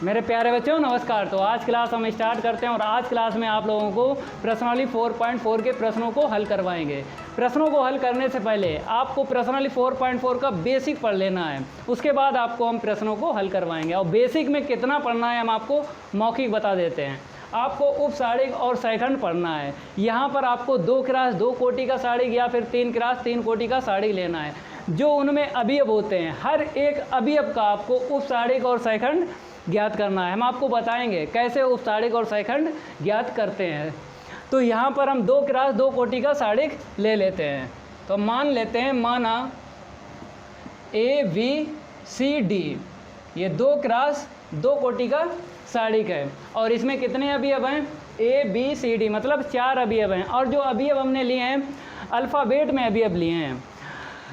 मेरे प्यारे बच्चों नमस्कार। तो आज क्लास हम स्टार्ट करते हैं और आज क्लास में आप लोगों को प्रश्नावली 4.4 के प्रश्नों को हल करवाएंगे। प्रश्नों को हल करने से पहले आपको प्रश्नावली 4.4 का बेसिक पढ़ लेना है, उसके बाद आपको हम प्रश्नों को हल करवाएंगे। और बेसिक में कितना पढ़ना है हम आपको मौखिक बता देते हैं। आपको उपसारिक और सैखंड पढ़ना है। यहाँ पर आपको 2 क्रास 2 कोटि का साड़िक या फिर 3 क्रास 3 कोटि का साड़िक लेना है। जो उनमें अवयव होते हैं हर एक अवयव का आपको उपसारिक और सैखंड ज्ञात करना है। हम आपको बताएंगे कैसे उपसारिक और सैखंड ज्ञात करते हैं। तो यहाँ पर हम 2 क्रास 2 कोटि का साड़िक ले लेते हैं। तो मान लेते हैं, माना ABCD ये 2 क्रास 2 कोटि का साड़िक है और इसमें कितने अवयव हैं? ABCD मतलब 4 अवयव हैं। और जो अवयव हमने लिए हैं अल्फ़ाबेट में अवयव लिए हैं।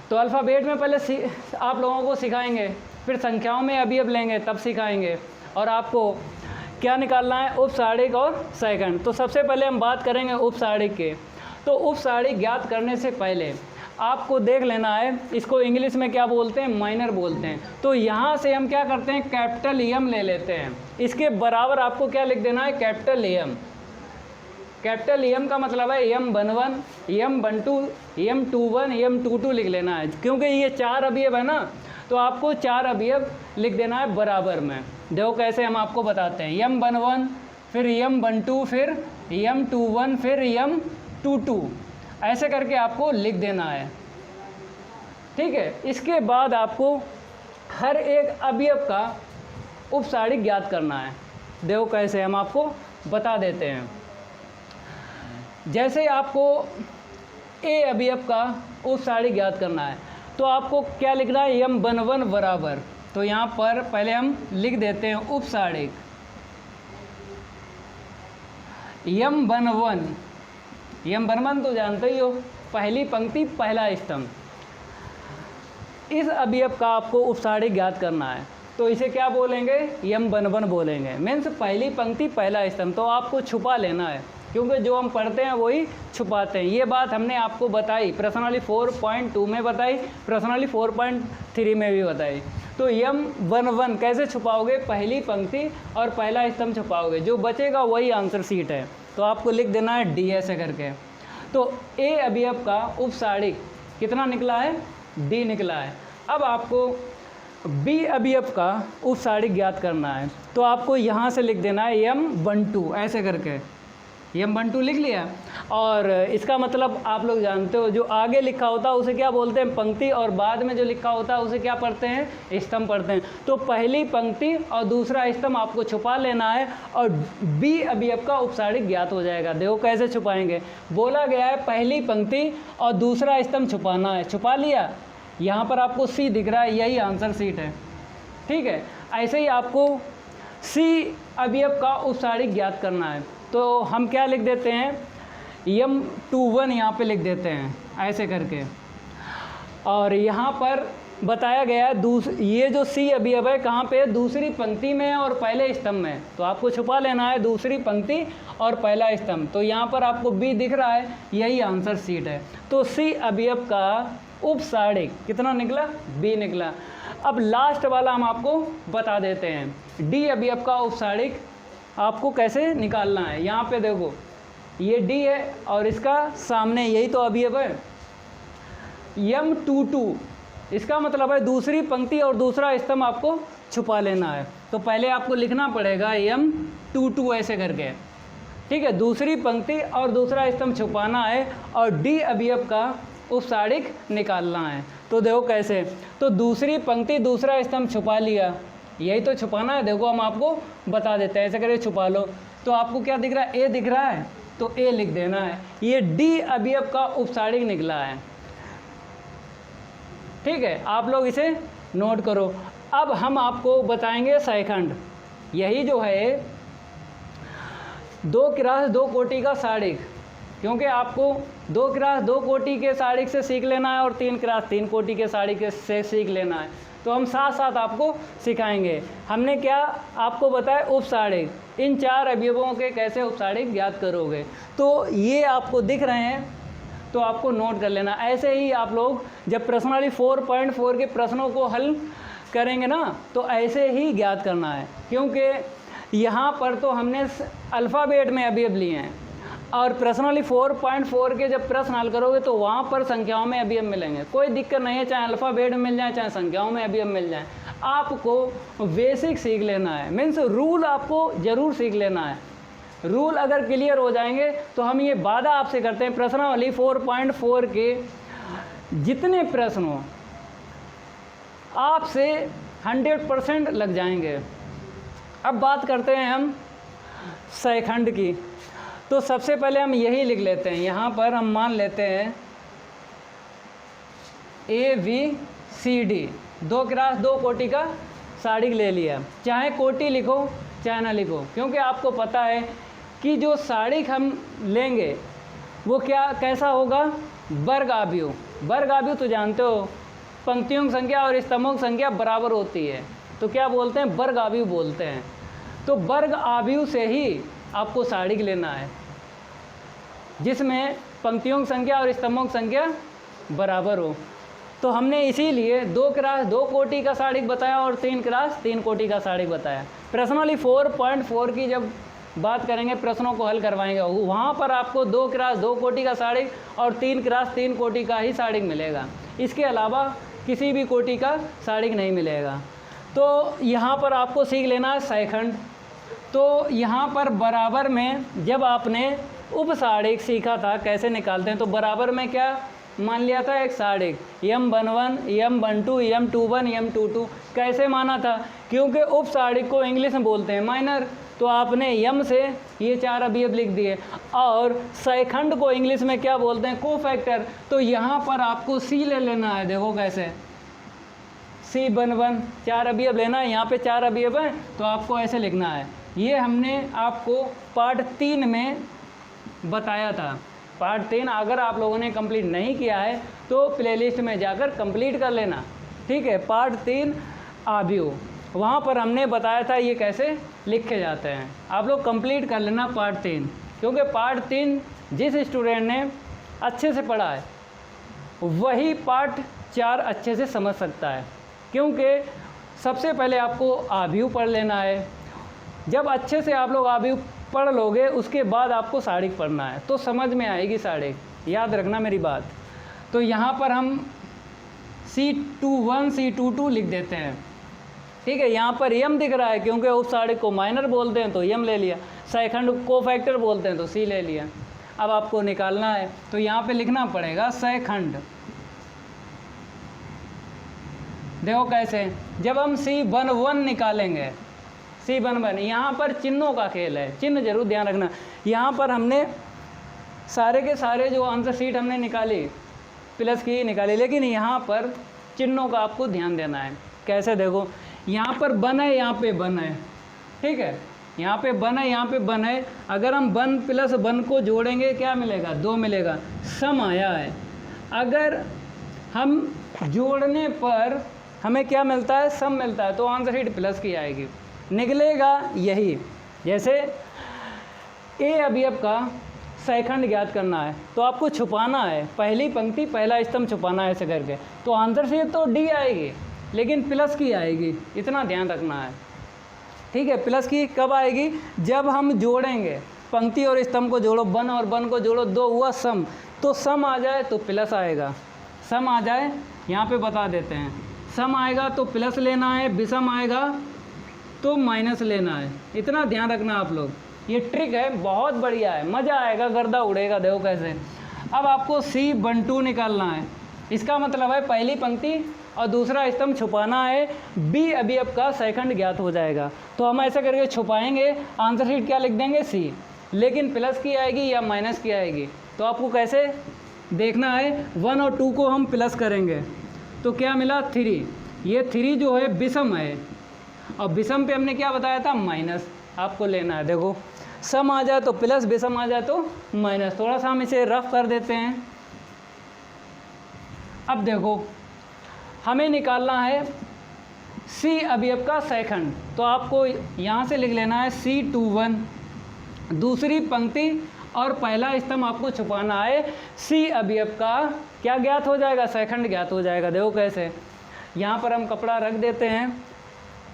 तो अल्फ़ाबेट में पहले आप लोगों को सिखाएंगे, फिर संख्याओं में अवयव लेंगे तब सिखाएंगे। और आपको क्या निकालना है? उपसारिक और सैखंड। तो सबसे पहले हम बात करेंगे उपसारिक के। तो उपसारिक ज्ञात करने से पहले आपको देख लेना है, इसको इंग्लिश में क्या बोलते हैं? माइनर बोलते हैं। तो यहाँ से हम क्या करते हैं? कैपिटल एम ले लेते हैं। इसके बराबर आपको क्या लिख देना है? Capital M. कैपिटल एम का मतलब है M11, M12, M21, M22 लिख लेना है, क्योंकि ये 4 अवयव है ना, तो आपको 4 अवयव लिख देना है बराबर में। देखो कैसे हम आपको बताते हैं। M11 फिर M12 फिर M21 फिर M22 ऐसे करके आपको लिख देना है, ठीक है। इसके बाद आपको हर एक अवयव का उपसारिक ज्ञात करना है। देखो कैसे हम आपको बता देते हैं। जैसे आपको A अवयव का उपसारिक ज्ञात करना है तो आपको क्या लिखना है? M11 बराबर, तो यहाँ पर पहले हम लिख देते हैं उपसारिक M11। M11 तो जानते ही हो, पहली पंक्ति पहला स्तंभ। इस अवयव का आपको उपसारिक ज्ञात करना है तो इसे क्या बोलेंगे? M11 बोलेंगे। मीन्स पहली पंक्ति पहला स्तंभ। तो आपको छुपा लेना है, क्योंकि जो हम पढ़ते हैं वही छुपाते हैं। ये बात हमने आपको बताई, प्रश्नावली 4.2 में बताई, प्रश्नावली 4.3 में भी बताई। तो M11 कैसे छुपाओगे? पहली पंक्ति और पहला स्तंभ छुपाओगे, जो बचेगा वही आंसर शीट है। तो आपको लिख देना है D ऐसे करके। तो A अवयव का उपसारिक कितना निकला है? D निकला है। अब आपको B अवयव का उपसारिक ज्ञात करना है तो आपको यहाँ से लिख देना है M12 ऐसे करके। M12 लिख लिया। और इसका मतलब आप लोग जानते हो, जो आगे लिखा होता है उसे क्या बोलते हैं? पंक्ति, और बाद में जो लिखा होता है उसे क्या पढ़ते हैं? स्तंभ पढ़ते हैं। तो पहली पंक्ति और दूसरा स्तंभ आपको छुपा लेना है और B अवयव का उपसारिक ज्ञात हो जाएगा। देखो कैसे छुपाएंगे। बोला गया है पहली पंक्ति और दूसरा स्तंभ छुपाना है, छुपा लिया। यहाँ पर आपको C दिख रहा है, यही आंसर शीट है, ठीक है। ऐसे ही आपको C अवयव का उपसारिक ज्ञात करना है तो हम क्या लिख देते हैं? M21 यहाँ पे लिख देते हैं ऐसे करके। और यहाँ पर बताया गया है ये जो C अवयव है कहाँ पे? दूसरी पंक्ति में और पहले स्तंभ में। तो आपको छुपा लेना है दूसरी पंक्ति और पहला स्तंभ। तो यहाँ पर आपको B दिख रहा है, यही आंसर शीट है। तो C अवयव का उपसारिक कितना निकला? B निकला। अब लास्ट वाला हम आपको बता देते हैं। D अवयव का उपसारिक आपको कैसे निकालना है। यहाँ पे देखो ये D है और इसका सामने यही तो अवयव है M22। इसका मतलब है दूसरी पंक्ति और दूसरा स्तंभ आपको छुपा लेना है। तो पहले आपको लिखना पड़ेगा M22 ऐसे करके, ठीक है। दूसरी पंक्ति और दूसरा स्तंभ छुपाना है और D अवयव का उपसारिक निकालना है। तो देखो कैसे। तो दूसरी पंक्ति दूसरा स्तंभ छुपा लिया, यही तो छुपाना है। देखो हम आपको बता देते हैं, ऐसे करके छुपा लो। तो आपको क्या दिख रहा है? A दिख रहा है, तो A लिख देना है। ये D अवयव का उपसारिक निकला है, ठीक है। आप लोग इसे नोट करो। अब हम आपको बताएंगे सैखंड। यही जो है 2 क्रास 2 कोटि का साड़िक, क्योंकि आपको 2 क्रास 2 कोटि के साड़िक से सीख लेना है और 3 क्रास 3 कोटि के साड़िक से सीख लेना है। तो हम साथ साथ आपको सिखाएंगे। हमने क्या आपको बताया? उपसारिक। इन 4 अवयवों के कैसे उपसारिक ज्ञात करोगे। तो ये आपको दिख रहे हैं तो आपको नोट कर लेना। ऐसे ही आप लोग जब प्रश्नावली 4.4 के प्रश्नों को हल करेंगे ना तो ऐसे ही ज्ञात करना है, क्योंकि यहाँ पर तो हमने अल्फ़ाबेट में अवयव लिए हैं और प्रश्नली 4.4 के जब प्रश्न हल करोगे तो वहाँ पर संख्याओं में अवयव मिलेंगे। कोई दिक्कत नहीं है, चाहे अल्फ़ाबेट में मिल जाए चाहे संख्याओं में अवयव मिल जाए, आपको बेसिक सीख लेना है, मीन्स रूल आपको ज़रूर सीख लेना है। रूल अगर क्लियर हो जाएंगे तो हम ये वादा आपसे करते हैं प्रश्नावली 4.4 के जितने प्रश्न हो आपसे 100% लग जाएंगे। अब बात करते हैं हम सैखंड की, तो सबसे पहले हम यही लिख लेते हैं। यहाँ पर हम मान लेते हैं ABCD 2 क्रॉस 2 कोटि का साड़िक ले लिया, चाहे कोटि लिखो चाहे ना लिखो, क्योंकि आपको पता है कि जो साड़िक हम लेंगे वो कैसा होगा, वर्ग आव्यूह। वर्ग आव्यूह तो जानते हो, पंक्तियों की संख्या और स्तंभों की संख्या बराबर होती है, तो क्या बोलते हैं, वर्ग आव्यूह बोलते हैं। तो वर्ग आव्यूह से ही आपको साड़िक लेना है जिसमें पंक्तियों की संख्या और स्तंभों की संख्या बराबर हो। तो हमने इसीलिए 2 क्रॉस 2 कोटि का साड़िक बताया और 3 क्रॉस 3 कोटि का साड़िक बताया। प्रश्नावली 4.4 की जब बात करेंगे, प्रश्नों को हल करवाएंगे, वहाँ पर आपको 2 क्रॉस 2 कोटि का साड़िक और 3 क्रॉस 3 कोटि का ही साड़िक मिलेगा, इसके अलावा किसी भी कोटि का साड़िक नहीं मिलेगा। तो यहाँ पर आपको सीख लेना है सैखंड। तो यहाँ पर बराबर में जब आपने उपसाड़िक सीखा था कैसे निकालते हैं, तो बराबर में क्या मान लिया था, एक साड़िक M11, M12, M21, M22 कैसे माना था, क्योंकि उपसाड़िक को इंग्लिश में बोलते हैं माइनर, तो आपने यम से ये 4 अवयव लिख दिए। और सैखंड को इंग्लिश में क्या बोलते हैं, कोफैक्टर। तो यहाँ पर आपको C ले लेना है, देखो कैसे C11 4 अवयव लेना है, यहाँ पे 4 अवयव हैं तो आपको ऐसे लिखना है। ये हमने आपको पार्ट 3 में बताया था। पार्ट 3 अगर आप लोगों ने कंप्लीट नहीं किया है तो प्लेलिस्ट में जाकर कंप्लीट कर लेना, ठीक है। पार्ट 3 अवयव, वहाँ पर हमने बताया था ये कैसे लिखे जाते हैं, आप लोग कंप्लीट कर लेना पार्ट 3, क्योंकि पार्ट 3 जिस स्टूडेंट ने अच्छे से पढ़ा है वही पार्ट 4 अच्छे से समझ सकता है, क्योंकि सबसे पहले आपको अवयव पढ़ लेना है। जब अच्छे से आप लोग अवयव पढ़ लोगे उसके बाद आपको साड़िक पढ़ना है, तो समझ में आएगी साड़िक, याद रखना मेरी बात। तो यहाँ पर हम C21 C22 लिख देते हैं, ठीक है। यहाँ पर यम दिख रहा है क्योंकि उस साड़िक को माइनर बोलते हैं तो यम ले लिया, सैखंड को फैक्टर बोलते हैं तो C ले लिया। अब आपको निकालना है तो यहाँ पे लिखना पड़ेगा सैखंड। देखो कैसे, जब हम C11 निकालेंगे, C11 यहाँ पर चिन्हों का खेल है, चिन्ह जरूर ध्यान रखना। यहाँ पर हमने सारे के सारे जो आंसर शीट हमने निकाली प्लस की निकाली, लेकिन यहाँ पर चिन्हों का आपको ध्यान देना है। कैसे, देखो यहाँ पर बन है, यहाँ पे बन है, ठीक है, यहाँ पे बन है, यहाँ पे बन है। अगर हम बन प्लस बन को जोड़ेंगे क्या मिलेगा, 2 मिलेगा, सम आया है। अगर हम जोड़ने पर हमें क्या मिलता है, सम मिलता है, तो आंसर शीट प्लस की आएगी, निकलेगा यही। जैसे ए अवयव का सैखंड ज्ञात करना है तो आपको छुपाना है, पहली पंक्ति पहला स्तंभ छुपाना है ऐसे करके, तो आंसर शीट तो डी आएगी लेकिन प्लस की आएगी, इतना ध्यान रखना है, ठीक है। प्लस की कब आएगी, जब हम जोड़ेंगे, पंक्ति और स्तंभ को जोड़ो, बन और बन को जोड़ो, 2 हुआ सम, तो सम आ जाए तो प्लस आएगा, सम आ जाए, यहाँ पे बता देते हैं, सम आएगा तो प्लस लेना है, विषम आएगा तो माइनस लेना है, इतना ध्यान रखना आप लोग। ये ट्रिक है, बहुत बढ़िया है, मज़ा आएगा, गर्दा उड़ेगा। देखो कैसे। अब आपको C12 निकालना है, इसका मतलब है पहली पंक्ति और दूसरा स्तंभ छुपाना है, बी अवयव का सैखंड ज्ञात हो जाएगा। तो हम ऐसा करके छुपाएंगे, आंसर शीट क्या लिख देंगे, C, लेकिन प्लस की आएगी या माइनस की आएगी, तो आपको कैसे देखना है, 1 और 2 को हम प्लस करेंगे तो क्या मिला, 3। ये 3 जो है विषम है, और विषम पे हमने क्या बताया था, माइनस आपको लेना है। देखो सम आ जाए तो प्लस, विषम आ जाए तो माइनस। थोड़ा सा हम इसे रफ कर देते हैं। अब देखो हमें निकालना है C अवयव का सैखंड, तो आपको यहाँ से लिख लेना है C21, दूसरी पंक्ति और पहला स्तंभ आपको छुपाना है, C अवयव का क्या ज्ञात हो जाएगा, सैखंड ज्ञात हो जाएगा। देखो कैसे, यहाँ पर हम कपड़ा रख देते हैं।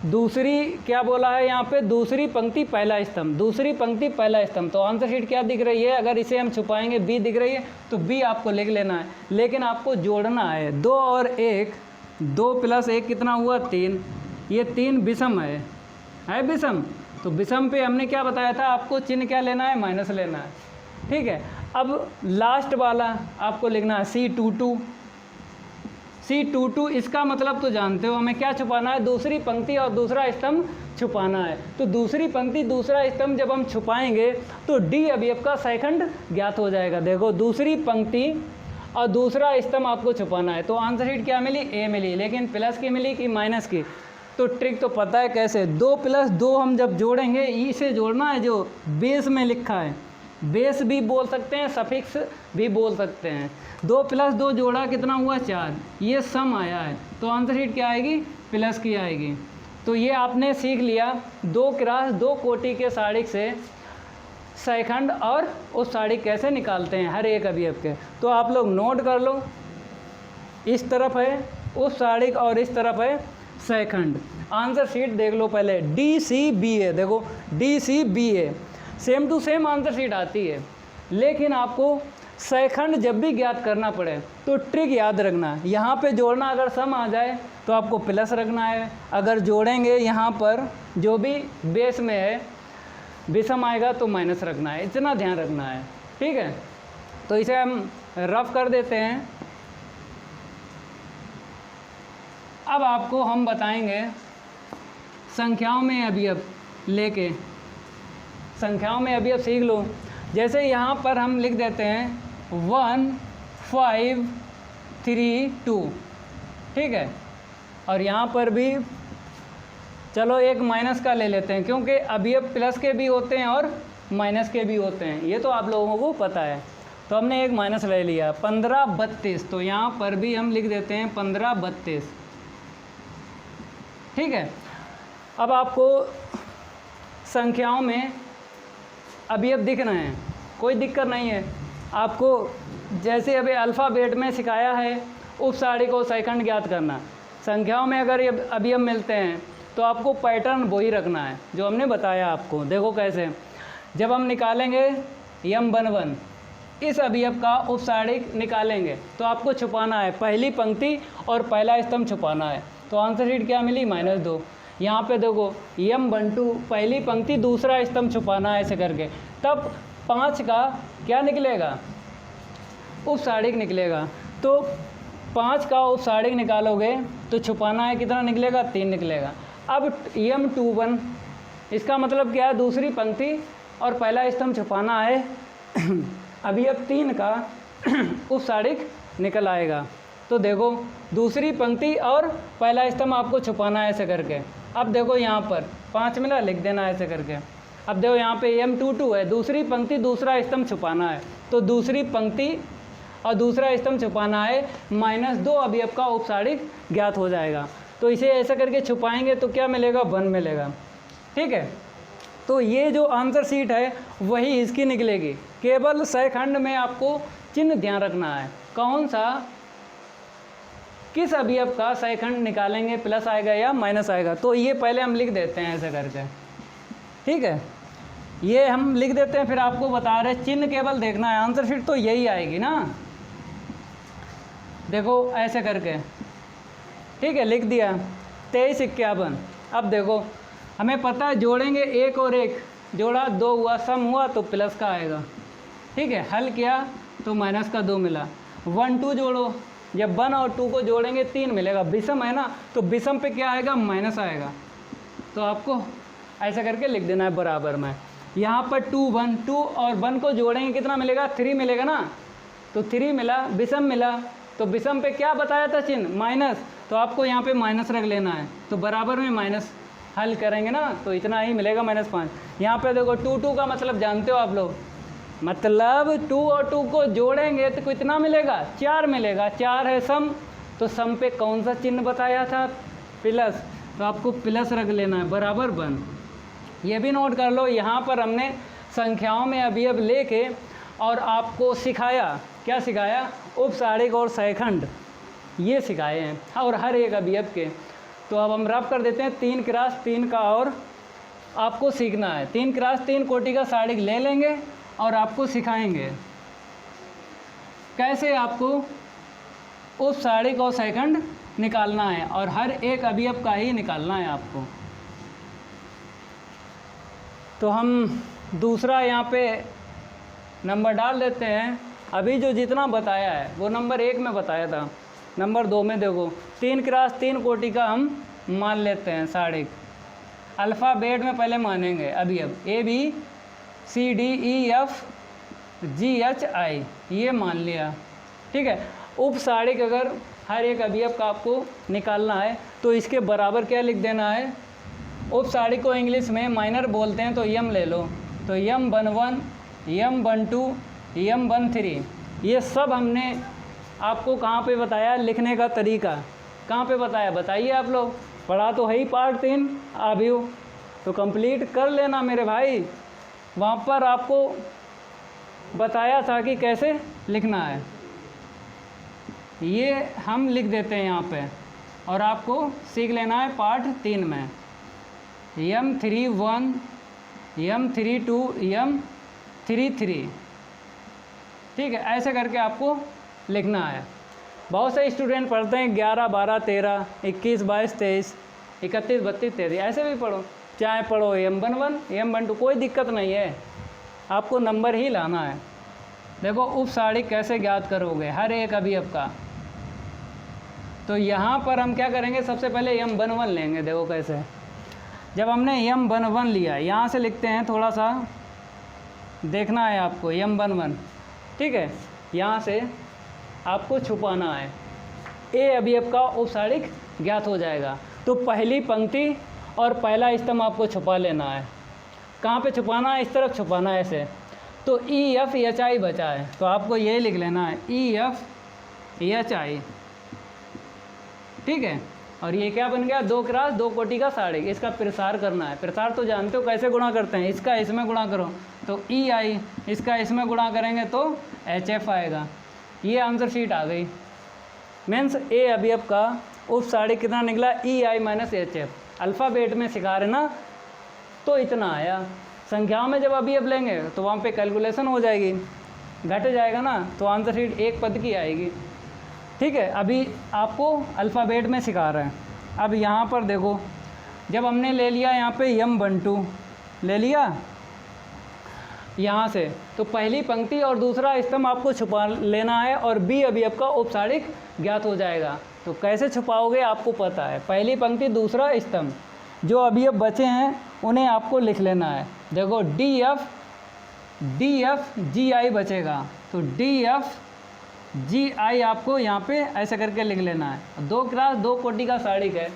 दूसरी क्या बोला है यहाँ पे, दूसरी पंक्ति पहला स्तंभ, दूसरी पंक्ति पहला स्तंभ। तो आंसर शीट क्या दिख रही है, अगर इसे हम छुपाएंगे बी दिख रही है, तो बी आपको लिख लेना है। लेकिन आपको जोड़ना है 2 और 1, 2 + 1 कितना हुआ 3, ये 3 विषम है विषम। तो विषम पे हमने क्या बताया था, आपको चिन्ह क्या लेना है, माइनस लेना है, ठीक है। अब लास्ट वाला आपको लिखना है C22, C22 इसका मतलब तो जानते हो, हमें क्या छुपाना है, दूसरी पंक्ति और दूसरा स्तंभ छुपाना है। तो दूसरी पंक्ति दूसरा स्तंभ जब हम छुपाएंगे तो डी अवयव का सेकंड ज्ञात हो जाएगा। देखो दूसरी पंक्ति और दूसरा स्तंभ आपको छुपाना है। तो आंसर शीट क्या मिली, ए मिली, लेकिन प्लस की मिली कि माइनस की, तो ट्रिक तो पता है कैसे। 2 + 2 हम जब जोड़ेंगे, इसे जोड़ना है जो बेस में लिखा है, बेस भी बोल सकते हैं, सफिक्स भी बोल सकते हैं। 2 + 2 जोड़ा कितना हुआ 4, ये सम आया है। तो आंसर शीट क्या आएगी, प्लस की आएगी। तो ये आपने सीख लिया 2 × 2 कोटि के साड़िक से सेकंड और उस साड़िक कैसे निकालते हैं हर एक अवयव के। तो आप लोग नोट कर लो, इस तरफ है उस साड़िक और इस तरफ है सेकंड। आंसर शीट देख लो पहले, DCBA, देखो DCBA same to same answer sheet आती है, लेकिन आपको सेकंड जब भी ज्ञात करना पड़े तो ट्रिक याद रखना, यहाँ पे जोड़ना अगर सम आ जाए तो आपको प्लस रखना है, अगर जोड़ेंगे यहाँ पर जो भी बेस में है विषम आएगा तो माइनस रखना है, इतना ध्यान रखना है, ठीक है। तो इसे हम रफ कर देते हैं। अब आपको हम बताएंगे संख्याओं में अवयव लेके, संख्याओं में अवयव सीख लो। जैसे यहाँ पर हम लिख देते हैं 1 5 3 2, ठीक है। और यहाँ पर भी चलो एक माइनस का ले लेते हैं, क्योंकि अवयव प्लस के भी होते हैं और माइनस के भी होते हैं, ये तो आप लोगों को पता है। तो हमने एक माइनस ले लिया 15 32, तो यहाँ पर भी हम लिख देते हैं 15 32, ठीक है। अब आपको संख्याओं में अवयव दिख रहे हैं, कोई दिक्कत नहीं है आपको। जैसे अभी अल्फ़ाबेट में सिखाया है उपसाड़ी को सेकंड ज्ञात करना, संख्याओं में अगर ये अवयव मिलते हैं तो आपको पैटर्न वही रखना है जो हमने बताया आपको। देखो कैसे, जब हम निकालेंगे M11 इस अवयव का उपसाड़िक निकालेंगे तो आपको छुपाना है पहली पंक्ति और पहला स्तंभ छुपाना है। तो आंसर शीट क्या मिली, -2। यहाँ पे देखो M12 पहली पंक्ति दूसरा स्तंभ छुपाना है ऐसे करके, तब 5 का क्या निकलेगा, उपसाड़िक निकलेगा। तो 5 का उपसाड़िक निकालोगे तो छुपाना है कितना निकलेगा, 3 निकलेगा। अब M21 इसका मतलब क्या है, दूसरी पंक्ति और पहला स्तंभ छुपाना है अवयव 3 का उपसाड़िक निकल आएगा। तो देखो दूसरी पंक्ति और पहला स्तंभ आपको छुपाना है ऐसे करके। अब देखो यहाँ पर 5 मिला, लिख देना ऐसे करके। अब देखो यहाँ पे M22 है, दूसरी पंक्ति दूसरा स्तंभ छुपाना है, तो दूसरी पंक्ति और दूसरा स्तंभ छुपाना है, -2 अवयव का उपसाड़िक ज्ञात हो जाएगा। तो इसे ऐसा करके छुपाएंगे तो क्या मिलेगा, 1 मिलेगा, ठीक है। तो ये जो आंसर शीट है वही इसकी निकलेगी, केवल सेकंड में आपको चिन्ह ध्यान रखना है, कौन सा किस अवयव का सेकंड निकालेंगे, प्लस आएगा या माइनस आएगा। तो ये पहले हम लिख देते हैं ऐसे करके, ठीक है। ये हम लिख देते हैं, फिर आपको बता रहे चिन्ह केवल देखना है, आंसर शीट तो यही आएगी ना। देखो ऐसे करके, ठीक है, लिख दिया 23 51। अब देखो हमें पता है जोड़ेंगे 1 और 1, जोड़ा 2 हुआ, सम हुआ तो प्लस का आएगा, ठीक है। हल किया तो माइनस का 2 मिला। 1 2 जोड़ो, जब 1 और 2 को जोड़ेंगे 3 मिलेगा, विषम है ना, तो विषम पे क्या आएगा, माइनस आएगा। तो आपको ऐसा करके लिख देना है बराबर में। यहाँ पर 2 1 2 और 1 को जोड़ेंगे कितना मिलेगा, 3 मिलेगा ना, तो 3 मिला, विषम मिला, तो विषम पे क्या बताया था चिन्ह, माइनस, तो आपको यहाँ पे माइनस रख लेना है। तो बराबर में माइनस हल करेंगे ना तो इतना ही मिलेगा, -5। यहाँ पे देखो 2 2 का मतलब जानते हो आप लोग, मतलब 2 और 2 को जोड़ेंगे तो कितना मिलेगा, 4 मिलेगा। 4 है सम, तो सम पे कौन सा चिन्ह बताया था, प्लस, तो आपको प्लस रख लेना है, बराबर 1। ये भी नोट कर लो, यहाँ पर हमने संख्याओं में अवयव लेके और आपको सिखाया, क्या सिखाया, उपसाड़िक और सेकंड ये सिखाए हैं, और हर एक अवयव के। तो अब हम रफ कर देते हैं 3 क्रॉस 3 का, और आपको सीखना है 3 क्रॉस 3 कोटि का साड़िक ले लेंगे और आपको सिखाएंगे कैसे आपको उप साड़िक और सेकंड निकालना है, और हर एक अवयव का ही निकालना है आपको। तो हम दूसरा यहाँ पे नंबर डाल देते हैं। अभी जो जितना बताया है वो नंबर 1 में बताया था, नंबर 2 में देखो 3 क्रॉस 3 कोटि का हम मान लेते हैं साड़िक। अल्फ़ाबेट में पहले मानेंगे अवयव ABCDEFGHI, ये मान लिया, ठीक है। उप साड़िक अगर हर एक अवयव का आपको निकालना है तो इसके बराबर क्या लिख देना है। उप साड़िक को इंग्लिश में माइनर बोलते हैं, तो यम ले लो, तो M11 M12 M13, ये सब हमने आपको कहाँ पे बताया, लिखने का तरीका कहाँ पे बताया, बताइए आप लोग। पढ़ा तो है ही पार्ट 3 अवयव, तो कंप्लीट कर लेना मेरे भाई। वहाँ पर आपको बताया था कि कैसे लिखना है, ये हम लिख देते हैं यहाँ पे, और आपको सीख लेना है पार्ट 3 में। M31 M32 M33, ठीक है, ऐसे करके आपको लिखना है। बहुत से स्टूडेंट पढ़ते हैं 11 12 13 21 22 23 31 32 33, ऐसे भी पढ़ो, चाहे पढ़ो M11 M12, कोई दिक्कत नहीं है, आपको नंबर ही लाना है। देखो उप साड़िक कैसे ज्ञात करोगे हर एक अवयव का। तो यहाँ पर हम क्या करेंगे, सबसे पहले M11 लेंगे। देखो कैसे, जब हमने M11 लिया, यहाँ से लिखते हैं, थोड़ा सा देखना है आपको M11, ठीक है। यहाँ से आपको छुपाना है, ए अवयव का उप साड़िक ज्ञात हो जाएगा। तो पहली पंक्ति और पहला स्तंभ आपको छुपा लेना है। कहाँ पे छुपाना है, इस तरफ छुपाना है ऐसे। तो EFHI बचा है, तो आपको ये लिख लेना है EFHI, ठीक है। और ये क्या बन गया, 2 क्रॉस 2 कोटि का साड़िक। इसका प्रसार करना है, प्रसार तो जानते हो कैसे गुणा करते हैं, इसका इसमें गुणा करो तो EI, इसका इसमें गुणा करेंगे तो HF आएगा। ये आंसर शीट आ गई। मीन्स ए अवयव का उप साड़िक कितना निकला, EI माइनस HF। अल्फ़ाबेट में सिखा रहे ना, तो इतना आया। संख्याओं में जब अवयव लेंगे तो वहाँ पे कैलकुलेशन हो जाएगी, घट जाएगा ना, तो आंसर शीट एक पद की आएगी, ठीक है। अभी आपको अल्फ़ाबेट में सिखा रहे हैं। अब यहाँ पर देखो, जब हमने ले लिया यहाँ पे M12 ले लिया यहाँ से, तो पहली पंक्ति और दूसरा स्तंभ आपको छुपा लेना है, और B अवयव का उप साड़िक ज्ञात हो जाएगा। तो कैसे छुपाओगे आपको पता है, पहली पंक्ति दूसरा स्तंभ, जो अवयव बचे हैं उन्हें आपको लिख लेना है। देखो DFGI बचेगा, तो DFGI आपको यहाँ पे ऐसे करके लिख लेना है। 2 क्रॉस 2 कोटि का साड़िक है,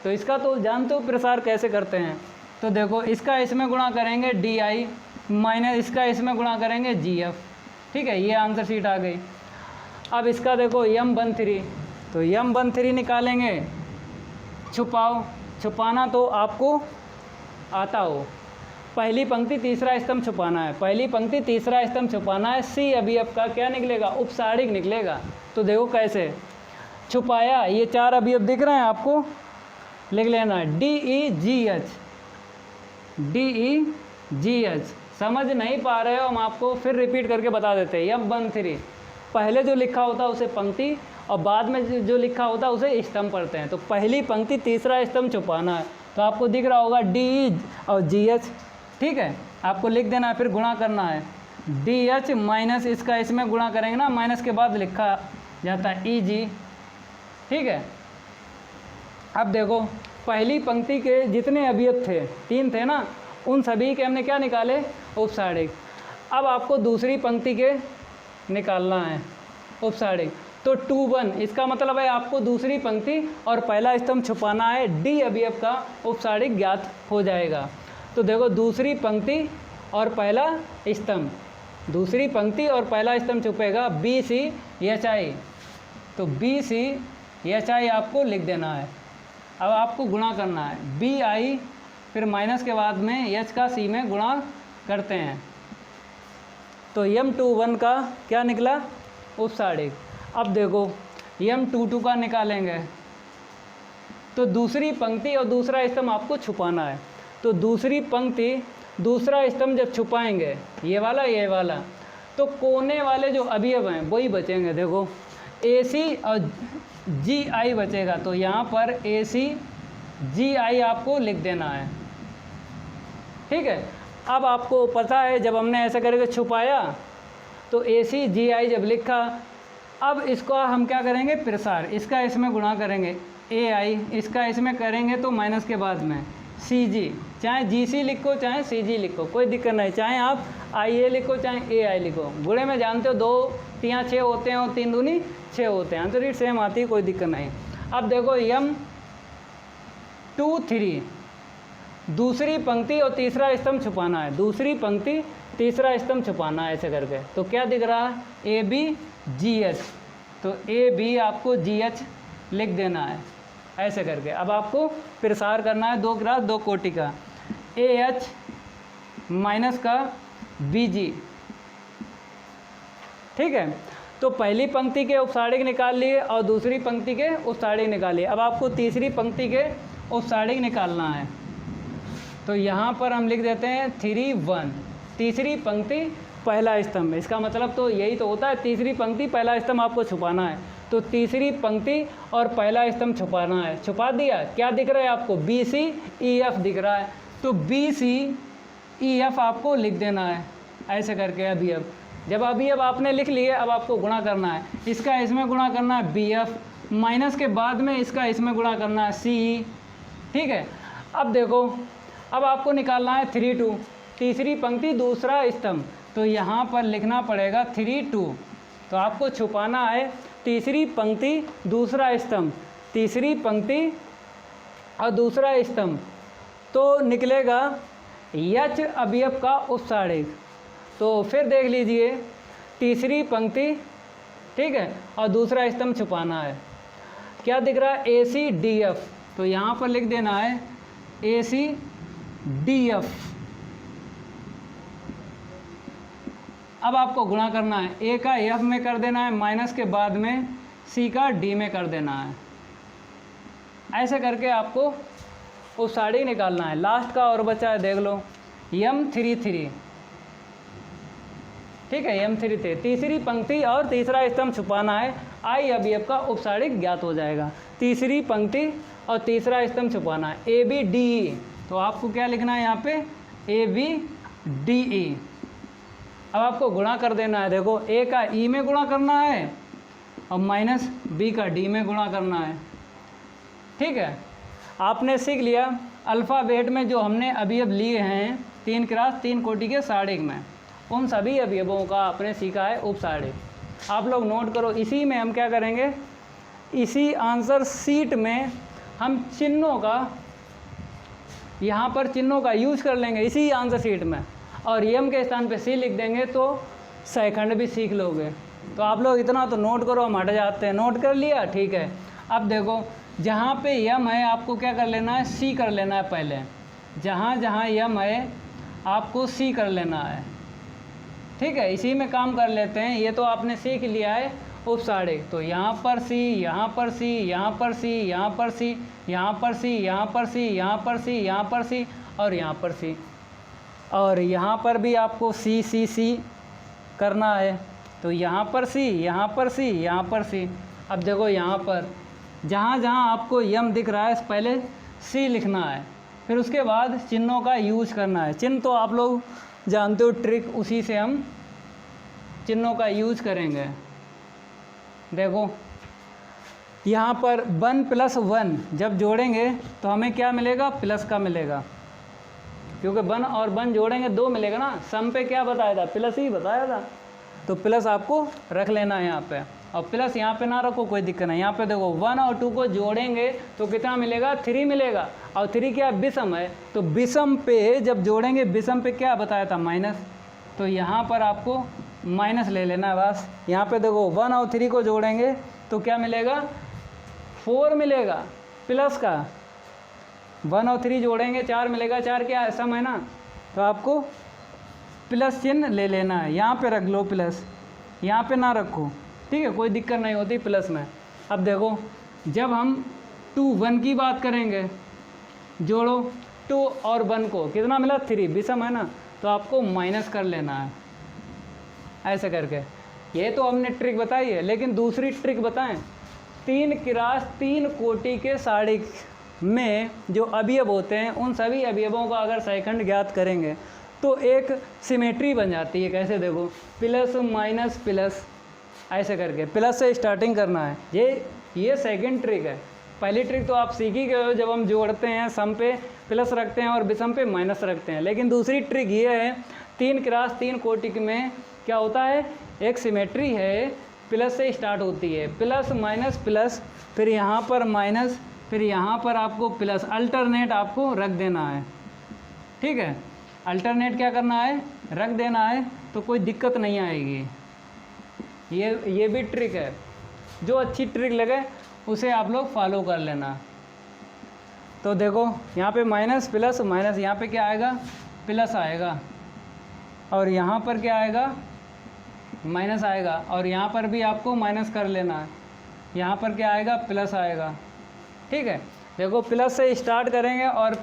तो इसका तो जानते हो प्रसार कैसे करते हैं। तो देखो इसका इसमें गुणा करेंगे DI माइनस इसका इसमें गुणा करेंगे GF, ठीक है। ये आंसर शीट आ गई। अब इसका देखो M13, तो M13 निकालेंगे, छुपाओ, छुपाना तो आपको आता हो। पहली पंक्ति तीसरा स्तंभ छुपाना है, पहली पंक्ति तीसरा स्तंभ छुपाना है। C अवयव का क्या निकलेगा, उप साड़िक निकलेगा। तो देखो कैसे छुपाया, ये 4 अवयव दिख रहे हैं आपको, लिख लेना है DEGH। समझ नहीं पा रहे हो, हम आपको फिर रिपीट करके बता देते हैं। M13 पहले जो लिखा होता है उसे पंक्ति, और बाद में जो लिखा होता है उसे स्तंभ पढ़ते हैं। तो पहली पंक्ति तीसरा स्तंभ छुपाना है, तो आपको दिख रहा होगा DE और GH, ठीक है। आपको लिख देना है, फिर गुणा करना है। DH माइनस इसका इसमें गुणा करेंगे ना, माइनस के बाद लिखा जाता है EG, ठीक है। अब देखो पहली पंक्ति के जितने अवयव थे, 3 थे ना, उन सभी के हमने क्या निकाले, उप साड़िक। अब आपको दूसरी पंक्ति के निकालना है उप साड़िक। तो 2-1 इसका मतलब है आपको दूसरी पंक्ति और पहला स्तंभ छुपाना है, D अवयव का उप साड़िक ज्ञात हो जाएगा। तो देखो दूसरी पंक्ति और पहला स्तंभ, दूसरी पंक्ति और पहला स्तंभ छुपेगा BCHI, तो BCHI आपको लिख देना है। अब आपको गुणा करना है, BI फिर माइनस के बाद में H का C में गुणा करते हैं। तो M21 का क्या निकला, उप साड़िक। अब देखो M22 का निकालेंगे तो दूसरी पंक्ति और दूसरा स्तंभ आपको छुपाना है। तो दूसरी पंक्ति दूसरा स्तंभ जब छुपाएंगे ये वाला तो कोने वाले जो अवयव हैं वही बचेंगे। देखो AC और GI बचेगा, तो यहाँ पर AC GI आपको लिख देना है। ठीक है, अब आपको पता है जब हमने ऐसा करके छुपाया तो AC GI जब लिखा, अब इसको हम क्या करेंगे, प्रसार, इसका इसमें गुणा करेंगे AI, इसका इसमें करेंगे तो माइनस के बाद में CG, चाहे GC लिखो चाहे CG लिखो कोई दिक्कत नहीं, चाहे आप IA लिखो चाहे AI लिखो। गुणे में जानते हो 2 3 6 होते हैं और 3 दूनी 6 होते हैं, तो रीड सेम आती है, कोई दिक्कत नहीं। अब देखो M23 दूसरी पंक्ति और तीसरा स्तंभ छुपाना है, दूसरी पंक्ति तीसरा स्तंभ छुपाना है ऐसे करके। तो क्या दिख रहा है, AB GH, तो AB आपको GH लिख देना है ऐसे करके। अब आपको प्रसार करना है 2 ग्राफ 2 कोटि का, AH माइनस का BG। ठीक है, तो पहली पंक्ति के उपसारिक निकाल लिए और दूसरी पंक्ति के उपसारिक निकाल लिए। अब आपको तीसरी पंक्ति के उपसारिक निकालना है, तो यहाँ पर हम लिख देते हैं 3 1, तीसरी पंक्ति पहला स्तंभ। इसका मतलब तो यही तो होता है, तीसरी पंक्ति पहला स्तंभ आपको छुपाना है। तो तीसरी पंक्ति और पहला स्तंभ छुपाना है, छुपा दिया। क्या दिख रहा है आपको, BC EF दिख रहा है, तो BC EF आपको लिख देना है ऐसे करके। अवयव जब अवयव आपने लिख लिए, अब आपको गुणा करना है, इसका इसमें गुणा करना है BF, माइनस के बाद में इसका इसमें गुणा करना है CE। ठीक है, अब देखो, अब आपको निकालना है 3 2, तीसरी पंक्ति दूसरा स्तंभ, तो यहाँ पर लिखना पड़ेगा 3 2। तो आपको छुपाना है तीसरी पंक्ति दूसरा स्तंभ, तीसरी पंक्ति और दूसरा स्तंभ, तो निकलेगा H अवयव का उपसारिक। तो फिर देख लीजिए, तीसरी पंक्ति, ठीक है, और दूसरा स्तंभ छुपाना है। क्या दिख रहा है, AC DF, तो यहाँ पर लिख देना है AC DF। अब आपको गुणा करना है, A का F में कर देना है, माइनस के बाद में C का D में कर देना है। ऐसे करके आपको उपसारिक निकालना है। लास्ट का और बचा है, देख लो, M33। ठीक है, M33 तीसरी पंक्ति और तीसरा स्तंभ छुपाना है, I अवयव का उपसारिक ज्ञात हो जाएगा। तीसरी पंक्ति और तीसरा स्तंभ छुपाना है, ABDE, तो आपको क्या लिखना है यहाँ पे, ABDE। अब आपको गुणा कर देना है, देखो A का E में गुणा करना है और माइनस B का D में गुणा करना है। ठीक है, आपने सीख लिया अल्फ़ाबेट में जो हमने अवयव लिए हैं 3 × 3 कोटि के सारिक में, उन सभी अवयवों का आपने सीखा है उपसारिक। आप लोग नोट करो, इसी में हम क्या करेंगे, इसी आंसर शीट में हम चिन्हों का, यहाँ पर चिन्हों का यूज कर लेंगे इसी आंसर शीट में, और M के स्थान पे C लिख देंगे तो सेकंड भी सीख लोगे। तो आप लोग इतना तो नोट करो, हम हट जाते हैं। नोट कर लिया, ठीक है। अब देखो, जहाँ पे M है आपको क्या कर लेना है, C कर लेना है पहले। जहाँ जहाँ M है आपको C कर लेना है। ठीक है, इसी में काम कर लेते हैं। ये तो आपने सीख लिया है उपसारिक। तो यहाँ पर C, यहाँ पर C, यहाँ पर C, यहाँ पर C, यहाँ पर C, यहाँ पर C, यहाँ पर C, यहाँ पर C और यहाँ पर C, और यहाँ पर भी आपको C C C करना है। तो यहाँ पर C, यहाँ पर C, यहाँ पर C। अब देखो, यहाँ पर जहाँ जहाँ आपको M दिख रहा है पहले C लिखना है, फिर उसके बाद चिन्हों का यूज करना है। चिन्ह तो आप लोग जानते हो ट्रिक, उसी से हम चिन्हों का यूज करेंगे। देखो, यहाँ पर 1 + 1 जब जोड़ेंगे तो हमें क्या मिलेगा, प्लस का मिलेगा, क्योंकि 1 और 1 जोड़ेंगे 2 मिलेगा ना। सम पे क्या बताया था, प्लस ही बताया था, तो प्लस आपको रख लेना है यहाँ पे, और प्लस यहाँ पे ना रखो कोई दिक्कत नहीं। यहाँ पे देखो 1 और 2 को जोड़ेंगे तो कितना मिलेगा, 3 मिलेगा, और 3 क्या विषम है, तो विषम पे जब जोड़ेंगे, विषम पे क्या बताया था, माइनस, तो यहाँ पर आपको माइनस ले लेना है बस। यहाँ पे देखो 1 और 3 को जोड़ेंगे तो क्या मिलेगा, 4 मिलेगा प्लस का। 1 और 3 जोड़ेंगे 4 मिलेगा, 4 क्या सम है ना, तो आपको प्लस चिन्ह ले लेना है। यहाँ पे रख लो प्लस, यहाँ पे ना रखो, ठीक है, कोई दिक्कत नहीं होती प्लस में। अब देखो, जब हम 2 1 की बात करेंगे, जोड़ो 2 और 1 को, कितना मिला 3, विषम है ना, तो आपको माइनस कर लेना है ऐसे करके। ये तो हमने ट्रिक बताई है, लेकिन दूसरी ट्रिक बताएं। 3 क्रॉस 3 कोटि के सारणी में जो अवयव होते हैं, उन सभी अवयवों का अगर सेकंड ज्ञात करेंगे तो एक सिमेट्री बन जाती है। कैसे, देखो प्लस माइनस प्लस ऐसे करके, प्लस से स्टार्टिंग करना है। ये सेकंड ट्रिक है। पहली ट्रिक तो आप सीख ही गए हो, जब हम जोड़ते हैं सम पे प्लस रखते हैं और विषम पे माइनस रखते हैं। लेकिन दूसरी ट्रिक ये है, 3 क्रॉस 3 कोटि में क्या होता है, एक सिमेट्री है, प्लस से स्टार्ट होती है, प्लस माइनस प्लस, फिर यहाँ पर माइनस, फिर यहाँ पर आपको प्लस, अल्टरनेट आपको रख देना है। ठीक है, अल्टरनेट क्या करना है, रख देना है, तो कोई दिक्कत नहीं आएगी। ये भी ट्रिक है, जो अच्छी ट्रिक लगे उसे आप लोग फॉलो कर लेना। तो देखो यहाँ पे माइनस प्लस माइनस, यहाँ पे क्या आएगा, प्लस आएगा, और यहाँ पर क्या आएगा, माइनस आएगा, और यहाँ पर भी आपको माइनस कर लेना है। यहाँ पर क्या आएगा, प्लस आएगा। ठीक है, देखो प्लस से स्टार्ट करेंगे और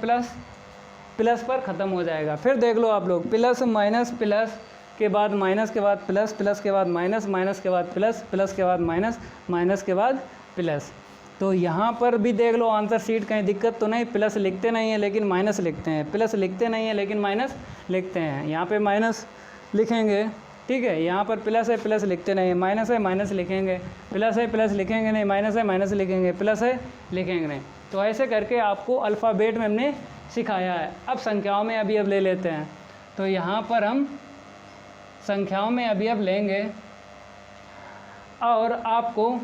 प्लस पर ख़त्म हो जाएगा। फिर देख लो आप लोग, प्लस माइनस प्लस के बाद माइनस के बाद प्लस, प्लस के बाद माइनस, माइनस के बाद प्लस, प्लस के बाद माइनस, माइनस के बाद प्लस। तो यहाँ पर भी देख लो आंसर शीट, कहीं दिक्कत तो नहीं, प्लस लिखते नहीं है लेकिन माइनस लिखते हैं, प्लस लिखते नहीं है लेकिन माइनस लिखते हैं। यहाँ पे माइनस लिखेंगे, ठीक है, यहाँ पर प्लस है, प्लस लिखते नहीं, माइनस है, माइनस लिखेंगे, प्लस है, प्लस लिखेंगे नहीं, माइनस है, माइनस लिखेंगे, प्लस है, लिखेंगे नहीं। तो ऐसे करके आपको अल्फ़ाबेट में हमने सिखाया है। अब संख्याओं में अवयव ले लेते हैं। तो यहाँ पर हम संख्याओं में अवयव लेंगे, और आपको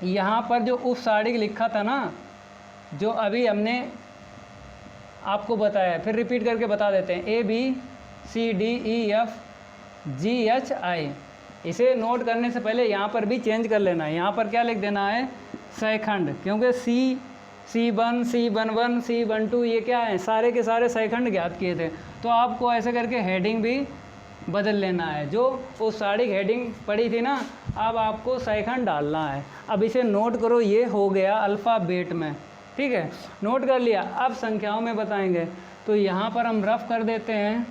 यहाँ पर जो उपसारिक लिखा था ना, जो अभी हमने आपको बताया, फिर रिपीट करके बता देते हैं, ABCDEFGHI। इसे नोट करने से पहले यहाँ पर भी चेंज कर लेना है। यहाँ पर क्या लिख देना है, सेकंड, क्योंकि C1 C11 C12 ये क्या है, सारे के सारे सेकंड ज्ञात किए थे। तो आपको ऐसे करके हेडिंग भी बदल लेना है। जो उस सारी हेडिंग पड़ी थी ना, अब आपको सेकंड डालना है। अब इसे नोट करो, ये हो गया अल्फ़ाबेट में। ठीक है, नोट कर लिया। अब संख्याओं में बताएंगे, तो यहाँ पर हम रफ कर देते हैं।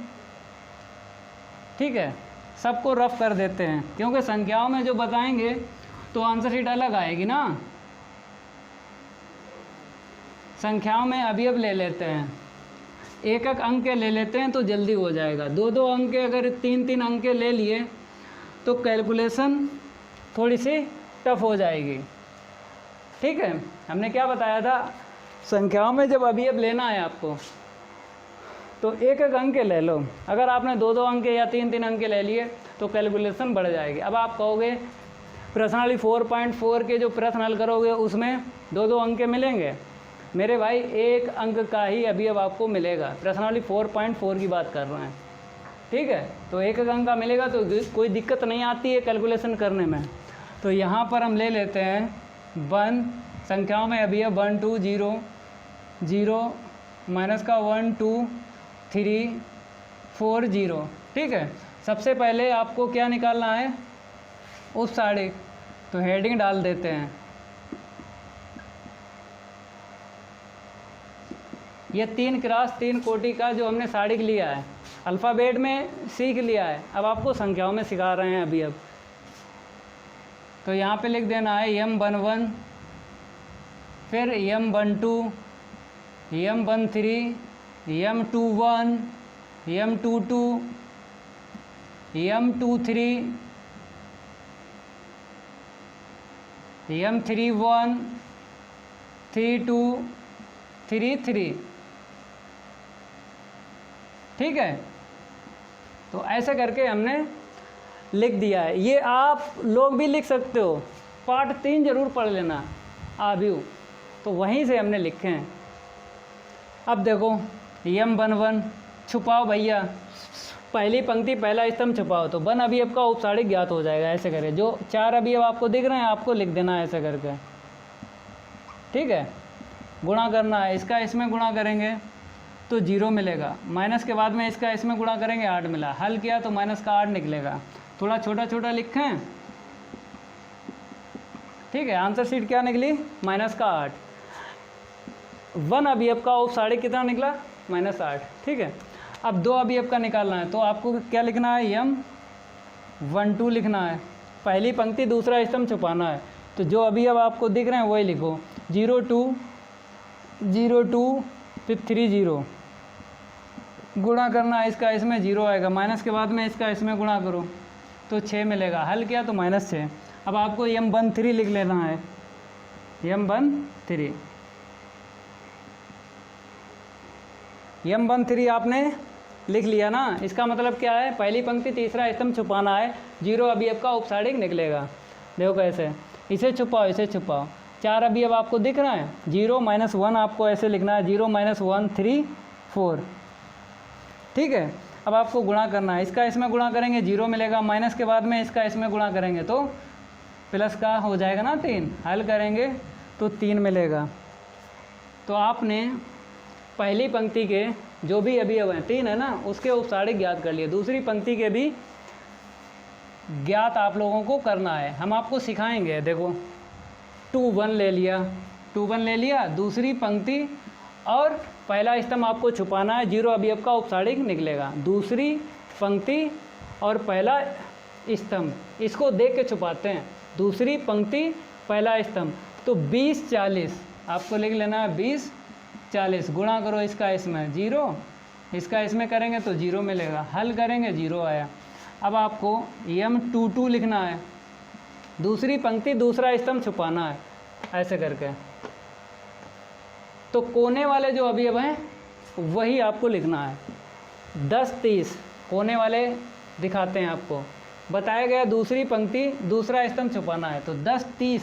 ठीक है, सबको रफ कर देते हैं, क्योंकि संख्याओं में जो बताएंगे तो आंसर शीट अलग आएगी ना। संख्याओं में अवयव ले लेते हैं, एक एक अंक के ले लेते हैं तो जल्दी हो जाएगा। 2-2 अंक के, अगर 3-3 अंक के ले लिए तो कैलकुलेशन थोड़ी सी टफ हो जाएगी। ठीक है, हमने क्या बताया था, संख्याओं में जब अवयव लेना है आपको तो एक एक अंक के ले लो। अगर आपने 2-2 अंक के या 3-3 अंक के ले लिए तो कैलकुलेशन बढ़ जाएगी। अब आप कहोगे प्रश्नावली 4.4 के जो प्रश्न हल करोगे उसमें 2-2 अंक के मिलेंगे। मेरे भाई, एक अंक का ही अवयव आपको मिलेगा। प्रश्नावली 4.4 की बात कर रहे हैं। ठीक है, तो एक एक अंक का मिलेगा तो कोई दिक्कत नहीं आती है कैलकुलेशन करने में। तो यहाँ पर हम ले लेते हैं 1, संख्याओं में अवयव 1 2 0 0 माइनस का 1 2 3 4 0। ठीक है, सबसे पहले आपको क्या निकालना है, उपसारिक। तो हेडिंग डाल देते हैं, ये 3 क्रॉस 3 कोटि का जो हमने सारिक लिया है, अल्फ़ाबेट में सीख लिया है। अब आपको संख्याओं में सिखा रहे हैं अभी। तो यहाँ पे लिख देना है M11, फिर M12, M13, M21, M22, M23, M31, 32, 33। ठीक है, तो ऐसे करके हमने लिख दिया है। ये आप लोग भी लिख सकते हो, पार्ट 3 जरूर पढ़ लेना आव्यू, तो वहीं से हमने लिखे हैं। अब देखो M11 छुपाओ भैया, पहली पंक्ति पहला स्तंभ छुपाओ, तो 1 अवयव का उपसारिक ज्ञात हो जाएगा। ऐसे करें, जो 4 अवयव आपको दिख रहे हैं आपको लिख देना है ऐसे करके। ठीक है, गुणा करना है, इसका इसमें गुणा करेंगे तो 0 मिलेगा, माइनस के बाद में इसका इसमें गुणा करेंगे 8 मिला, हल किया तो माइनस का 8 निकलेगा। थोड़ा छोटा छोटा लिखें ठीक है, आंसर शीट क्या निकली? माइनस का 8। 1 अवयव का औपसारिक कितना निकला? माइनस 8। ठीक है, अब 2 अवयव का निकालना है तो आपको क्या लिखना है? M12 लिखना है। पहली पंक्ति दूसरा स्तंभ छुपाना है, तो जो अवयव आपको दिख रहे हैं वही लिखो। 0 2 0 2 फिर 3 0 गुणा करना है, इसका इसमें 0 आएगा, माइनस के बाद में इसका इसमें गुणा करो तो 6 मिलेगा। हल किया तो -6। अब आपको M13 लिख लेना है। M13 आपने लिख लिया ना। इसका मतलब क्या है? पहली पंक्ति तीसरा स्तंभ छुपाना है, 0 अवयव का औपसारिक निकलेगा। देखो कैसे, इसे छुपाओ इसे छुपाओ। 4 अवयव आपको दिख रहा है, 0 -1 आपको ऐसे लिखना है, 0 -1 3 4। ठीक है, अब आपको गुणा करना है, इसका इसमें गुणा करेंगे 0 मिलेगा, माइनस के बाद में इसका इसमें गुणा करेंगे तो प्लस का हो जाएगा ना 3। हल करेंगे तो 3 मिलेगा। तो आपने पहली पंक्ति के जो भी अवयव हैं 3 है ना, उसके औपसारिक ज्ञात कर लिए। दूसरी पंक्ति के भी ज्ञात आप लोगों को करना है, हम आपको सिखाएंगे। देखो 2 1 ले लिया, दूसरी पंक्ति और पहला स्तंभ आपको छुपाना है, 0 अवयव का औपसारिक निकलेगा। दूसरी पंक्ति और पहला स्तंभ, इसको देख के छुपाते हैं। दूसरी पंक्ति पहला स्तंभ, तो 20 40 आपको लिख लेना है। 20 40 गुणा करो इसका इसमें 0, इसका इसमें करेंगे तो 0 मिलेगा। हल करेंगे 0 आया। अब आपको M22 लिखना है, दूसरी पंक्ति दूसरा स्तंभ छुपाना है ऐसे करके। तो कोने वाले जो अवयव हैं वही आपको लिखना है। 10 30 कोने वाले दिखाते हैं आपको, बताया गया दूसरी पंक्ति दूसरा स्तंभ छुपाना है, तो 10 30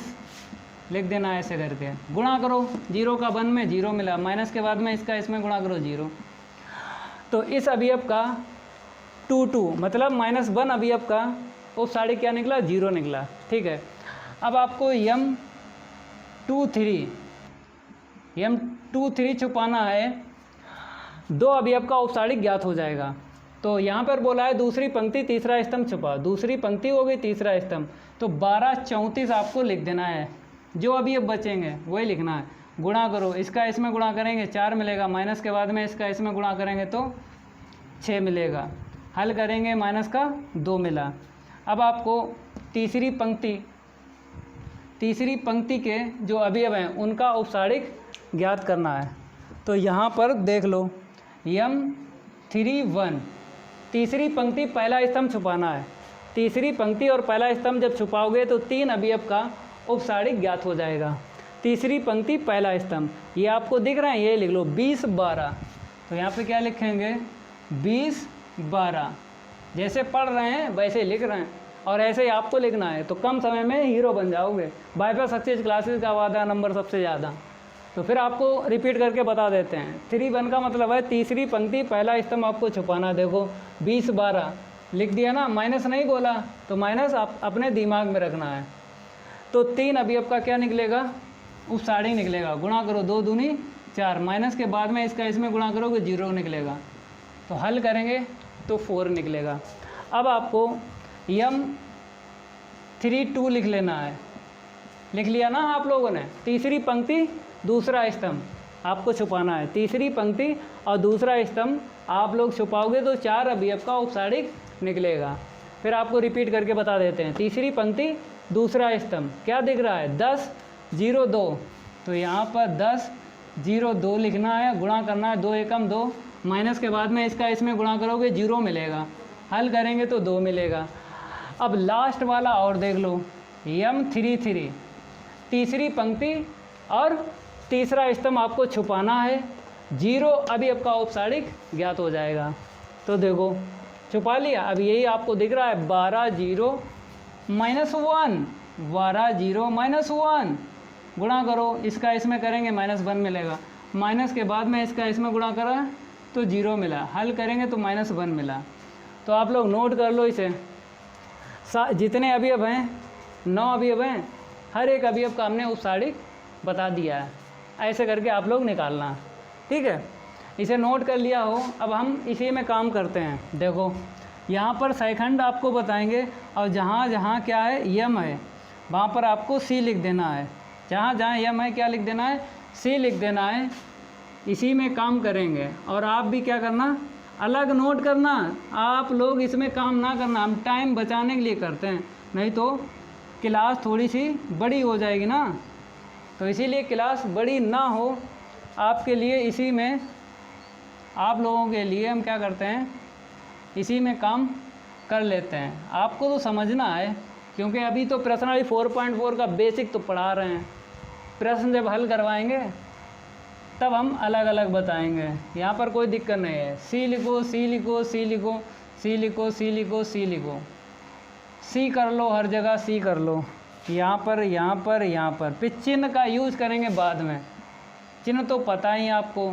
लिख देना है ऐसे करके। गुणा करो, 0 का 1 में 0 मिला, माइनस के बाद में इसका इसमें गुणा करो 0। तो इस अवयव का 2 2 मतलब -1 अवयव का औपसारिक क्या निकला? 0 निकला। ठीक है, अब आपको M23 छुपाना है, 2 अवयव का औपसारिक ज्ञात हो जाएगा। तो यहाँ पर बोला है दूसरी पंक्ति तीसरा स्तंभ छुपा, दूसरी पंक्ति हो गई तीसरा स्तंभ, तो 12 34 आपको लिख देना है। जो अवयव बचेंगे वही लिखना है। गुणा करो, इसका इसमें गुणा करेंगे 4 मिलेगा, माइनस के बाद में इसका इसमें गुणा करेंगे तो 6 मिलेगा। हल करेंगे, माइनस का 2 मिला। अब आपको तीसरी पंक्ति के जो अवयव हैं उनका औपसारिक ज्ञात करना है। तो यहाँ पर देख लो, M31 तीसरी पंक्ति पहला स्तंभ छुपाना है। तीसरी पंक्ति और पहला स्तंभ जब छुपाओगे तो 3 अवयव का औपसारिक ज्ञात हो जाएगा। तीसरी पंक्ति पहला स्तंभ, ये आपको दिख रहा है, ये लिख लो 20 12। तो यहाँ पे क्या लिखेंगे? 20 12। जैसे पढ़ रहे हैं वैसे लिख रहे हैं, और ऐसे ही आपको लिखना है, तो कम समय में हीरो बन जाओगे। बाईपास सक्सेस क्लासेस का वादा नंबर सबसे ज़्यादा। तो फिर आपको रिपीट करके बता देते हैं। 3 1 का मतलब है तीसरी पंक्ति पहला स्तंभ आपको छुपाना। देखो 20 12 लिख दिया ना, माइनस नहीं बोला तो माइनस आप अपने दिमाग में रखना है। तो 3 अवयव का क्या निकलेगा? उपसारी निकलेगा। गुणा करो, 2 दूनी 4, माइनस के बाद में इसका इसमें गुणा करोगे 0 निकलेगा। तो हल करेंगे तो 4 निकलेगा। अब आपको M32 लिख लेना है। लिख लिया ना आप लोगों ने? तीसरी पंक्ति दूसरा स्तंभ आपको छुपाना है। तीसरी पंक्ति और दूसरा स्तंभ आप लोग छुपाओगे तो 4 अवयव का औपसारिक निकलेगा। फिर आपको रिपीट करके बता देते हैं। तीसरी पंक्ति दूसरा स्तंभ क्या दिख रहा है? 10 0 2, तो यहाँ पर 10 0 2 लिखना है। गुणा करना है, 2 एकम 2, माइनस के बाद में इसका इसमें गुणा करोगे 0 मिलेगा। हल करेंगे तो 2 मिलेगा। अब लास्ट वाला और देख लो, M33 तीसरी पंक्ति और तीसरा स्तंभ आपको छुपाना है। 0 अवयव का औपसारिक ज्ञात हो जाएगा। तो देखो छुपा लिया। अब यही आपको दिख रहा है 12 0 -1, 12 0 -1 गुणा करो, इसका इसमें करेंगे -1 मिलेगा। माइनस के बाद में इसका इसमें गुणा करा तो 0 मिला। हल करेंगे तो -1 मिला। तो आप लोग नोट कर लो इसे। जितने अवयव हैं 9 अवयव हैं, हर एक अवयव का हमने औपसारिक बता दिया है। ऐसे करके आप लोग निकालना, ठीक है। इसे नोट कर लिया हो। अब हम इसी में काम करते हैं। देखो यहाँ पर सेकंड आपको बताएंगे और जहाँ जहाँ क्या है यम है वहाँ पर आपको सी लिख देना है। जहाँ जहाँ यम है क्या लिख देना है, सी लिख देना है। इसी में काम करेंगे। और आप भी क्या करना, अलग नोट करना। आप लोग इसमें काम ना करना, हम टाइम बचाने के लिए करते हैं, नहीं तो क्लास थोड़ी सी बड़ी हो जाएगी ना। तो इसीलिए क्लास बड़ी ना हो आपके लिए, इसी में आप लोगों के लिए हम क्या करते हैं, इसी में काम कर लेते हैं। आपको तो समझना है, क्योंकि अभी तो प्रश्नावली 4.4 का बेसिक तो पढ़ा रहे हैं। प्रश्न जब हल करवाएंगे तब हम अलग अलग बताएंगे। यहाँ पर कोई दिक्कत नहीं है। सी लिखो, सी लिखो, सी लिखो, सी लिखो, सी लिखो, सी लिखो, सी कर लो, हर जगह सी कर लो। यहाँ पर, यहाँ पर, यहाँ पर। फिर चिन्ह का यूज़ करेंगे बाद में। चिन्ह तो पता ही आपको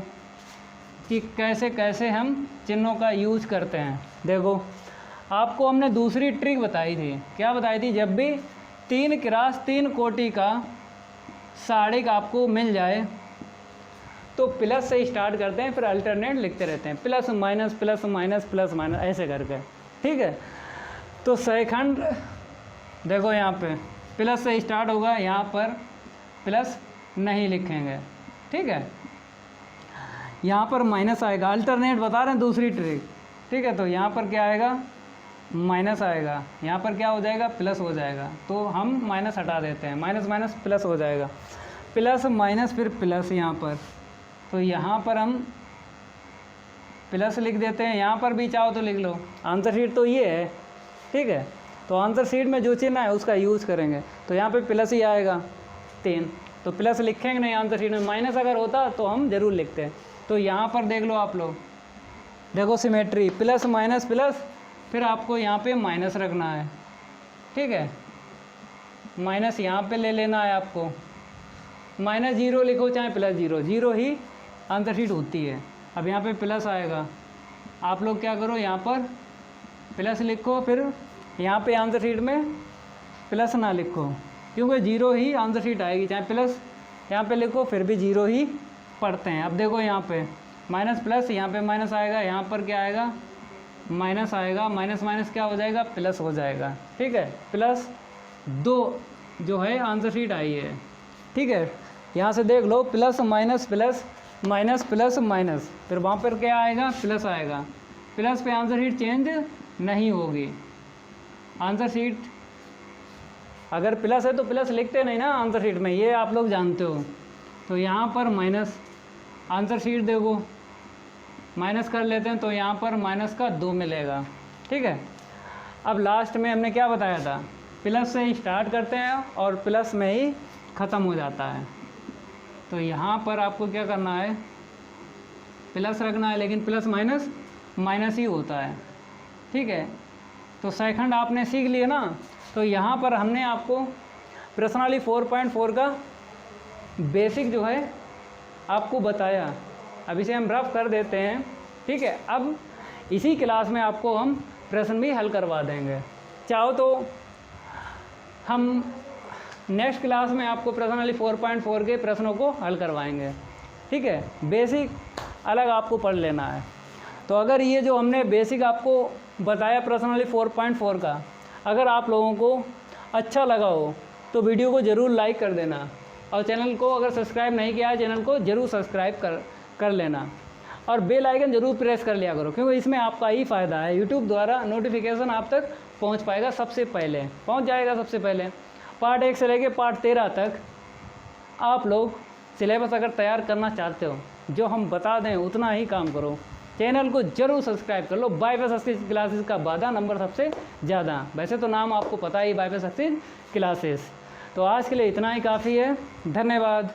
कि कैसे कैसे हम चिन्हों का यूज़ करते हैं। देखो, आपको हमने दूसरी ट्रिक बताई थी। क्या बताई थी, जब भी 3 क्रॉस 3 कोटि का साड़िक आपको मिल जाए तो प्लस से स्टार्ट करते हैं, फिर अल्टरनेट लिखते रहते हैं, plus minus plus minus plus minus ऐसे करके। ठीक है, तो सहीखंड देखो यहाँ पे प्लस से स्टार्ट होगा, यहाँ पर प्लस नहीं लिखेंगे। ठीक है, यहाँ पर माइनस आएगा। अल्टरनेट बता रहे हैं दूसरी ट्रिक। ठीक है, तो यहाँ पर क्या आएगा, माइनस आएगा, यहाँ पर क्या हो जाएगा, प्लस हो जाएगा। तो हम माइनस हटा देते हैं, माइनस माइनस प्लस हो जाएगा, प्लस माइनस फिर प्लस यहाँ पर। तो यहाँ पर हम प्लस लिख देते हैं, यहाँ पर भी चाहो तो लिख लो। आंसर शीट तो ये है। ठीक है, तो आंसर शीट में जो चिन्ह है उसका यूज़ करेंगे। तो यहाँ पे प्लस ही आएगा 3, तो प्लस लिखेंगे नहीं आंसर शीट में। माइनस अगर होता तो हम ज़रूर लिखते हैं। तो यहाँ पर देख लो आप लोग, देखो सिमेट्री, प्लस माइनस प्लस, फिर आपको यहाँ पे माइनस रखना है। ठीक है, माइनस यहाँ पे ले लेना है आपको। माइनस 0 लिखो चाहे प्लस 0, 0 ही आंसर शीट होती है। अब यहाँ पे प्लस आएगा, आप लोग क्या करो, यहाँ पर प्लस लिखो, फिर यहाँ पे आंसर शीट में प्लस ना लिखो, क्योंकि 0 ही आंसर शीट आएगी। चाहे प्लस यहाँ पे लिखो, फिर भी 0 ही पढ़ते हैं। अब देखो यहाँ पे माइनस प्लस, यहाँ पे माइनस आएगा, यहाँ पर क्या आएगा, माइनस आएगा, माइनस माइनस क्या हो जाएगा, प्लस हो जाएगा। ठीक है, प्लस 2 जो है आंसर शीट आई है। ठीक है, यहाँ से देख लो, plus minus plus minus plus minus, फिर वहाँ पर क्या आएगा, प्लस आएगा। प्लस पे आंसर शीट चेंज नहीं होगी। आंसर शीट अगर प्लस है तो प्लस लिखते नहीं ना आंसर शीट में, ये आप लोग जानते हो। तो यहाँ पर माइनस, आंसर शीट देखो माइनस कर लेते हैं, तो यहाँ पर माइनस का 2 मिलेगा। ठीक है, अब लास्ट में हमने क्या बताया था, प्लस से ही स्टार्ट करते हैं और प्लस में ही ख़त्म हो जाता है। तो यहाँ पर आपको क्या करना है, प्लस रखना है, लेकिन प्लस माइनस माइनस ही होता है। ठीक है, तो सहीखंड आपने सीख लिए ना। तो यहाँ पर हमने आपको प्रश्नावली 4.4 का बेसिक जो है आपको बताया। अब इसे हम रफ कर देते हैं। ठीक है, अब इसी क्लास में आपको हम प्रश्न भी हल करवा देंगे। चाहो तो हम नेक्स्ट क्लास में आपको प्रश्नावली 4.4 के प्रश्नों को हल करवाएंगे। ठीक है, बेसिक अलग आपको पढ़ लेना है। तो अगर ये जो हमने बेसिक आपको बताया प्रश्नावली 4.4 का, अगर आप लोगों को अच्छा लगा हो तो वीडियो को ज़रूर लाइक कर देना, और चैनल को अगर सब्सक्राइब नहीं किया है, चैनल को ज़रूर सब्सक्राइब कर लेना, और बेल आइकन ज़रूर प्रेस कर लिया करो, क्योंकि इसमें आपका ही फ़ायदा है। यूट्यूब द्वारा नोटिफिकेशन आप तक पहुंच पाएगा, सबसे पहले पहुंच जाएगा। सबसे पहले पार्ट 1 से लेकर पार्ट 13 तक आप लोग सिलेबस अगर तैयार करना चाहते हो, जो हम बता दें उतना ही काम करो। चैनल को जरूर सब्सक्राइब कर लो। बाईपास सक्सेस क्लासेस का वादा नंबर सबसे ज़्यादा, वैसे तो नाम आपको पता ही, बाईपास सक्सेस क्लासेस। तो आज के लिए इतना ही काफ़ी है। धन्यवाद।